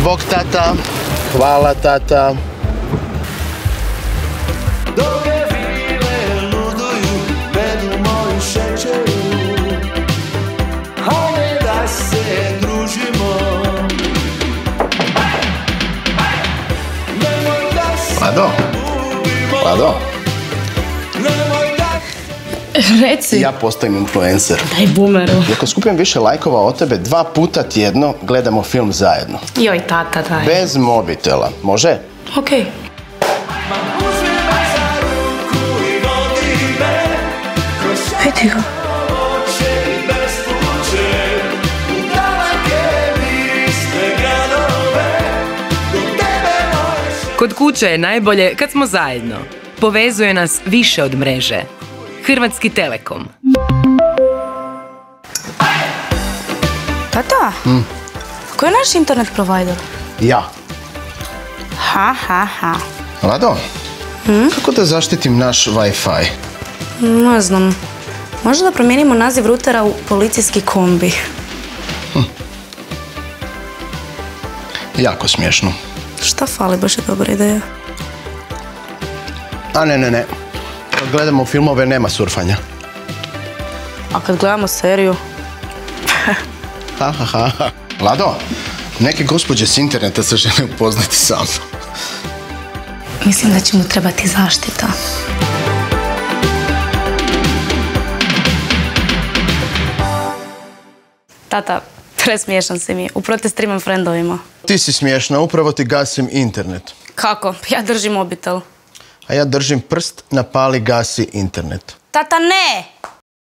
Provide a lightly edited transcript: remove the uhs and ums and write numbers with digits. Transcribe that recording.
Bog tata. Hvala tata. Lado? Reci. Ja postajem influencer. Daj bumeru. Ako skupim više lajkova od tebe, 2 puta tjedno gledamo film zajedno. Joj, tata, daj. Bez mobitela. Može? Okej. Vidi ga. Kod kuće je najbolje kad smo zajedno. Povezuje nas više od mreže. Hrvatski Telekom. Tata, ko je naš internet provider? Ja. Ha. Lado? Kako da zaštitim naš Wi-Fi? Ne znam. Možda da promijenimo naziv rutera u policijski kombi. Jako smiješno. Šta fali, baš je dobra ideja. A ne. Kad gledamo filmove nema surfanja. A kad gledamo seriju? Ha. Lado, neke gospođe s interneta se žele upoznati sa mnom. Mislim da će mu trebati zaštita. Tata, presmiješan si mi. Upravo te streamam friendovima. Ti si smiješna, upravo ti gasim internet. Kako? Ja držim mobitel. A ja držim prst na pali gasi internet. Tata, ne!